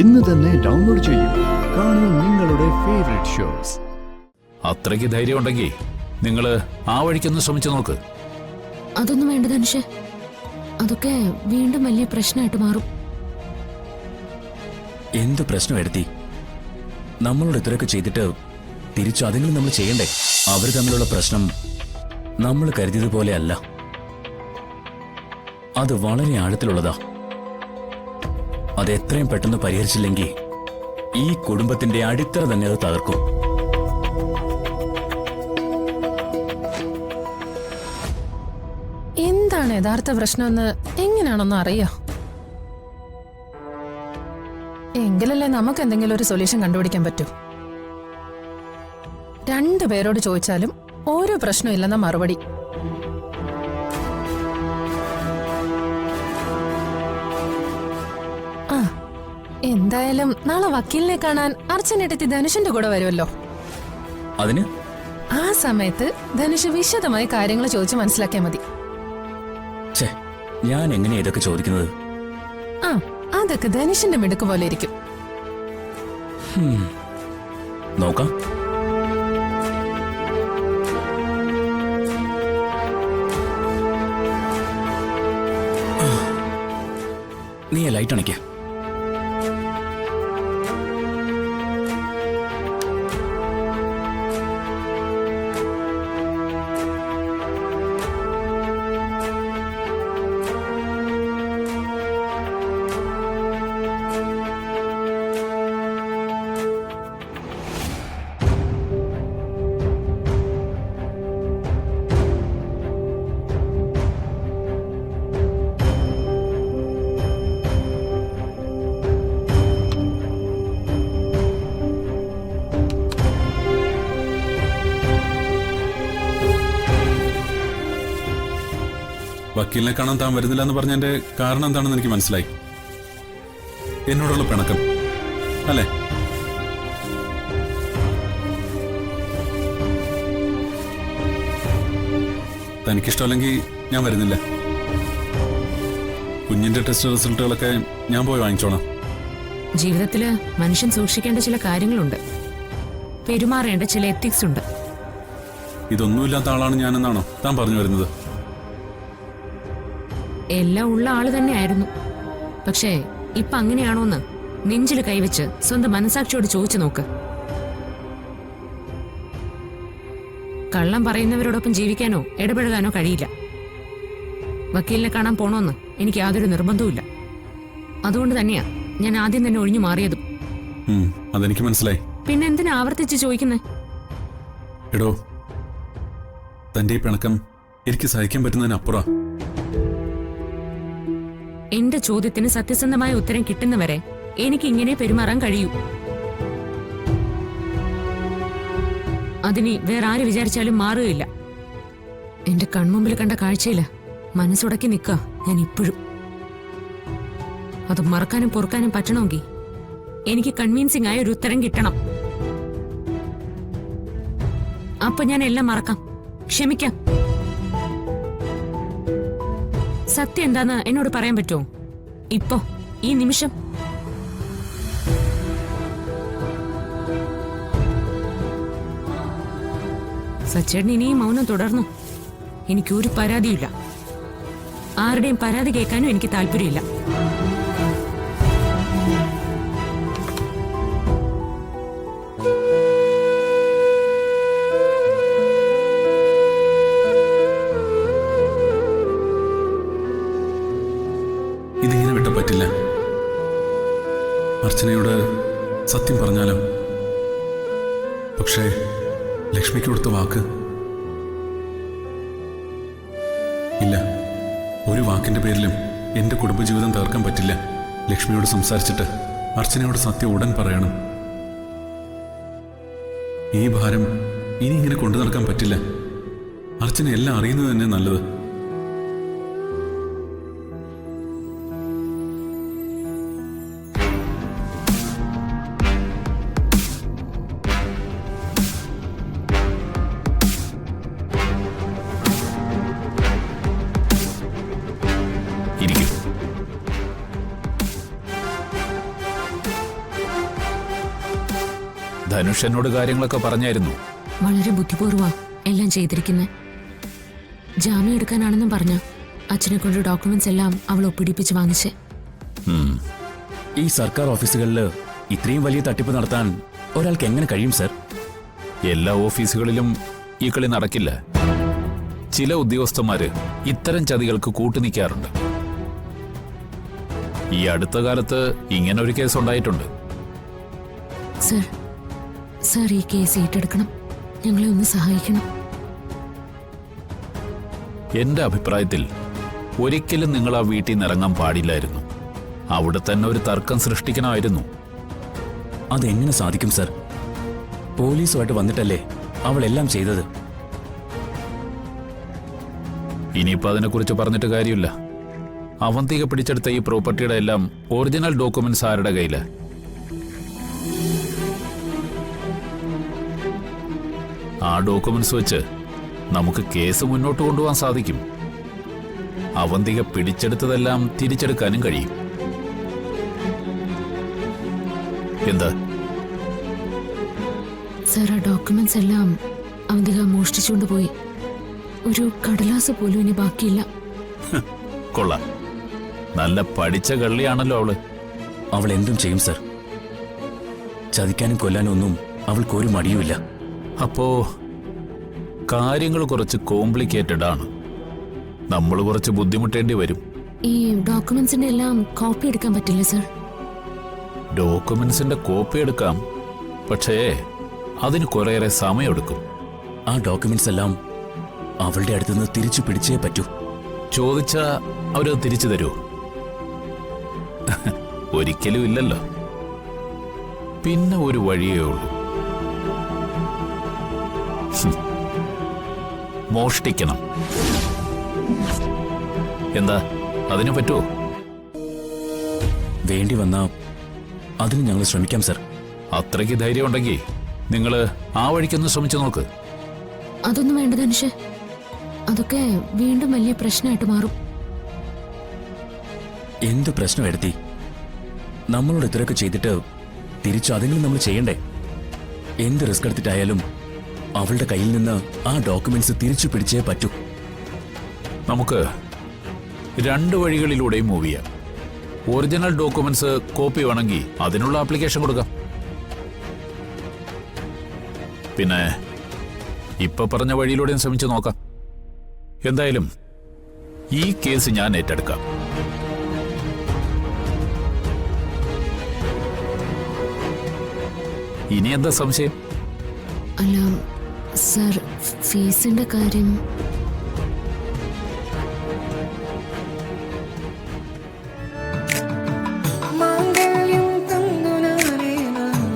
ഇന്ന് തന്നെ ഡൗൺലോഡ് ചെയ്യൂ. കാണൂ നിങ്ങളുടെ ഫേവറേറ്റ് ഷോസ്. അത്രയ്ക്ക് ധൈര്യം ഉണ്ടെങ്കിൽ നിങ്ങൾ ആ വഴിക്കൊന്ന് ശ്രമിച്ചു നോക്ക്. അതൊന്നും വേണ്ട ധനുഷ്, അതൊക്കെ വീണ്ടും വലിയ പ്രശ്നമായിട്ട് മാറും. എന്ത് പ്രശ്നം എടുത്തി? നമ്മളോട് ഇത്രയൊക്കെ ചെയ്തിട്ട് തിരിച്ചു അതെങ്കിലും നമ്മൾ ചെയ്യണ്ടേ? അവർ തമ്മിലുള്ള പ്രശ്നം നമ്മൾ കരുതിയതുപോലെ അല്ല, അത് വളരെ ആഴത്തിലുള്ളതാ. അത് എത്രയും പെട്ടെന്ന് പരിഹരിച്ചില്ലെങ്കിൽ ഈ കുടുംബത്തിന്റെ അടിത്തറ തന്നെ അത് തകർക്കും. എന്താണ് യഥാർത്ഥ പ്രശ്നമെന്ന് എങ്ങനെയാണെന്ന് അറിയാം. എങ്കിലല്ലേ നമുക്ക് എന്തെങ്കിലും ഒരു സൊല്യൂഷൻ കണ്ടുപിടിക്കാൻ പറ്റൂ. രണ്ടുപേരോട് ചോദിച്ചാലും ഓരോ പ്രശ്നം ഇല്ലെന്ന മറുപടി. ആ, എന്തായാലും നാളെ വക്കീലിനെ കാണാൻ അർച്ചനേട്ടത്തി ധനുഷിന്റെ കൂടെ വരുമല്ലോ. അതിന് ആ സമയത്ത് ധനുഷ് വിശദമായി കാര്യങ്ങൾ ചോദിച്ച് മനസ്സിലാക്കിയാൽ മതി. ഞാൻ എങ്ങനെയാ ഇതൊക്കെ ചോദിക്കുന്നത്? ആ, അതൊക്കെ ധനുഷിന്റെ മിടുക്ക് പോലെ ഇരിക്കും. നോക്കാം. നീ ലൈറ്റ് അണിക്ക. വക്കീലിനെ കാണാൻ താൻ വരുന്നില്ല എന്ന് പറഞ്ഞതിന്റെ കാരണം എന്താണെന്ന് എനിക്ക് മനസ്സിലായി. എന്നോടുള്ള പിണക്കം അല്ലേ? തനിക്കിഷ്ടമല്ലെങ്കിൽ ഞാൻ വരുന്നില്ല. കുഞ്ഞിന്റെ ടെസ്റ്റ് റിസൾട്ടുകളൊക്കെ ഞാൻ പോയി വാങ്ങിച്ചോളാം. ജീവിതത്തില് മനുഷ്യൻ സൂക്ഷിക്കേണ്ട ചില കാര്യങ്ങളുണ്ട്, പെരുമാറേണ്ട ചില എത്തിക്സ് ഉണ്ട്. ഇതൊന്നുമില്ലാത്ത ആളാണ് ഞാനെന്നാണോ താൻ പറഞ്ഞു വരുന്നത്? എല്ലാം ഉള്ള ആള് തന്നെയായിരുന്നു. പക്ഷേ ഇപ്പൊ അങ്ങനെയാണോന്ന് നെഞ്ചിൽ കൈവച്ച് സ്വന്തം മനസാക്ഷിയോട് ചോദിച്ചു നോക്ക്. കള്ളം പറയുന്നവരോടൊപ്പം ജീവിക്കാനോ ഇടപെടാനോ കഴിയില്ല. വക്കീലിനെ കാണാൻ പോണോന്ന് എനിക്ക് യാതൊരു നിർബന്ധവുമില്ല. അതുകൊണ്ട് തന്നെയാ ഞാൻ ആദ്യം തന്നെ ഒഴിഞ്ഞു മാറിയതും. അതെനിക്ക് മനസ്സിലായി. പിന്നെ എന്തിനാ ആവർത്തിച്ച് ചോദിക്കുന്നേ? എടോ, തന്റെ ഈ പിണക്കം എനിക്ക് സഹിക്കാൻ പറ്റുന്നതിനപ്പുറം. എന്റെ ചോദ്യത്തിന് സത്യസന്ധമായ ഉത്തരം കിട്ടുന്നവരെ എനിക്ക് ഇങ്ങനെ പെരുമാറാൻ കഴിയൂ. അതിനി വേറെ ആര് വിചാരിച്ചാലും മാറുകയില്ല. എന്റെ കൺമുമ്പിൽ കണ്ട കാഴ്ചയില് മനസ്സുടക്കി നിൽക്കുക ഞാൻ ഇപ്പോഴും. അത് മറക്കാനും പൊറുക്കാനും പറ്റണമെങ്കിൽ എനിക്ക് കൺവിൻസിംഗ് ആയ ഒരു ഉത്തരം കിട്ടണം. അപ്പൊ ഞാൻ എല്ലാം മറക്കാം, ക്ഷമിക്കാം. സത്യം എന്താന്ന് എന്നോട് പറയാൻ പറ്റുമോ ഇപ്പോ, ഈ നിമിഷം? സച്ചേട്ടൻ ഇനിയും മൗനം തുടർന്നു. എനിക്കൊരു പരാതിയില്ല. ആരുടെയും പരാതി കേൾക്കാനും എനിക്ക് താല്പര്യമില്ല. ഇതിങ്ങനെ വിട്ട പറ്റില്ല. അർച്ചനയോട് സത്യം പറഞ്ഞാലോ? പക്ഷേ ലക്ഷ്മിക്ക് കൊടുത്ത വാക്ക് ഇല്ല. ഒരു വാക്കിന്റെ പേരിലും എന്റെ കുടുംബജീവിതം തകർക്കാൻ പറ്റില്ല. ലക്ഷ്മിയോട് സംസാരിച്ചിട്ട് അർച്ചനയോട് സത്യം ഉടൻ പറയണം. ഈ ഭാരം ഇനി ഇങ്ങനെ കൊണ്ടു നടക്കാൻ പറ്റില്ല. അർച്ചന എല്ലാം അറിയുന്നത് തന്നെ നല്ലത്. ധനുഷ് എന്നോട് കാര്യങ്ങളൊക്കെ പറഞ്ഞായിരുന്നു. വളരെ ബുദ്ധിപൂർവ്വ എല്ലാം ചെയ്തിരിക്കുന്നത്. ജാമ്യം എടുക്കാനാണെന്നും പറഞ്ഞ അച്ഛനെ കൊണ്ട് ഡോക്യുമെന്റ്സ് എല്ലാം അവൾ ഒപ്പിടിപ്പിച്ച് വാങ്ങിച്ച്. ഈ സർക്കാർ ഓഫീസുകളിൽ ഇത്രയും വലിയ തട്ടിപ്പ് നടത്താൻ ഒരാൾക്ക് എങ്ങനെ കഴിയും സർ? എല്ലാ ഓഫീസുകളിലും ഈ കളി നടക്കില്ല. ചില ഉദ്യോഗസ്ഥന്മാര് ഇത്തരം ചതികൾക്ക് കൂട്ടുനിൽക്കാറുണ്ട്. ഈ അടുത്ത കാലത്ത് ഇങ്ങനൊരു കേസ് ഉണ്ടായിട്ടുണ്ട്. സർ, സർ ഈ കേസ് ഏറ്റെടുക്കണം. ഞങ്ങളെ ഒന്ന് സഹായിക്കണം. എന്റെ അഭിപ്രായത്തിൽ ഒരിക്കലും നിങ്ങൾ ആ വീട്ടിൽ നിന്ന് ഇറങ്ങാൻ പാടില്ലായിരുന്നു. അവിടെ തന്നെ ഒരു തർക്കം സൃഷ്ടിക്കണമായിരുന്നു. അതെങ്ങനെ സാധിക്കും സർ? പോലീസുമായിട്ട് വന്നിട്ടല്ലേ അവൾ എല്ലാം ചെയ്തത്. ഇനിയിപ്പോൾ അതിനെക്കുറിച്ച് പറഞ്ഞിട്ട് കാര്യമില്ല. അവന്തിക പിടിച്ചെടുത്ത ഈ പ്രോപ്പർട്ടിയുടെ എല്ലാം ഒറിജിനൽ ഡോക്യുമെന്റ്സ് ആരുടെ കയ്യില്? ആ ഡോക്യുമെന്റ്സ് വെച്ച് നമുക്ക് കേസ് മുന്നോട്ട് കൊണ്ടുപോകാൻ സാധിക്കും. അവന്തിക പിടിച്ചെടുത്തതെല്ലാം തിരിച്ചെടുക്കാനും കഴിയും. എന്താ സർ, ആ ഡോക്യുമെന്റ്സ് എല്ലാം അവന്തിക മോഷ്ടിച്ചുകൊണ്ട് പോയി. ഒരു കടലാസ് പോലും ഇനി ബാക്കിയില്ല. കൊള്ളാം, നല്ല പഠിച്ച കള്ളിയാണല്ലോ അവള്. അവൾ എന്തും ചെയ്യും സർ. ചതിക്കാനും കൊല്ലാനും ഒന്നും അവൾക്ക് ഒരു മടിയുമില്ല. അപ്പോ കാര്യങ്ങൾ കുറച്ച് കോംപ്ലിക്കേറ്റഡ് ആണ്. നമ്മൾ കുറച്ച് ബുദ്ധിമുട്ടേണ്ടി വരും. ഈ ഡോക്യുമെന്റ്സിന്റെ എല്ലാം കോപ്പി എടുക്കാൻ പറ്റില്ല സർ? ഡോക്യുമെന്റ്സിന്റെ കോപ്പി എടുക്കാം, പക്ഷേ അതിന് കുറേയേറെ സമയമെടുക്കും. ആ ഡോക്യുമെന്റ്സ് എല്ലാം അവളുടെ അടുത്തുനിന്ന് തിരിച്ചു പിടിച്ചേ പറ്റൂ. ചോദിച്ചാ അവരത് തിരിച്ചു തരുമോ? ഒരിക്കലും ഇല്ലല്ലോ. പിന്നെ ഒരു വഴിയേ ഉള്ളൂ. മോഷ്ടിക്കണം. എന്താ, അതിന് പറ്റുമോ? വേണ്ടി വന്നാ അതിന് ഞങ്ങൾ ശ്രമിക്കാം സർ. അത്രയ്ക്ക് ധൈര്യം ഉണ്ടെങ്കിൽ നിങ്ങൾ ആ വഴിക്കൊന്ന് ശ്രമിച്ചു നോക്ക്. അതൊന്നും വേണ്ട ധനുഷ്. അതൊക്കെ വീണ്ടും വലിയ പ്രശ്നമായിട്ട് മാറും. എന്ത് പ്രശ്നം എടുത്തി? നമ്മളോട് ഇത്രയൊക്കെ ചെയ്തിട്ട് തിരിച്ചു അതെങ്കിലും നമ്മൾ ചെയ്യണ്ടേ? എന്ത് റിസ്ക് എടുത്തിട്ടായാലും അവളുടെ കയ്യിൽ നിന്ന് ആ ഡോക്യുമെന്റ്സ് തിരിച്ചു പിടിച്ചേ പറ്റൂ. നമുക്ക് രണ്ട് വഴികളിലൂടെയും മൂവ് ചെയ്യാം. ഒറിജിനൽ ഡോക്യുമെന്റ്സ് കോപ്പി വേണമെങ്കിൽ അതിനുള്ള ആപ്ലിക്കേഷൻ കൊടുക്കാം. പിന്നെ ഇപ്പൊ പറഞ്ഞ വഴിയിലൂടെയും ശ്രമിച്ചു നോക്കാം. എന്തായാലും ഈ കേസ് ഞാൻ ഏറ്റെടുക്കാം. ഇനി എന്താ സംശയം? അല്ല സർ, ഫീസിന്റെ കാര്യം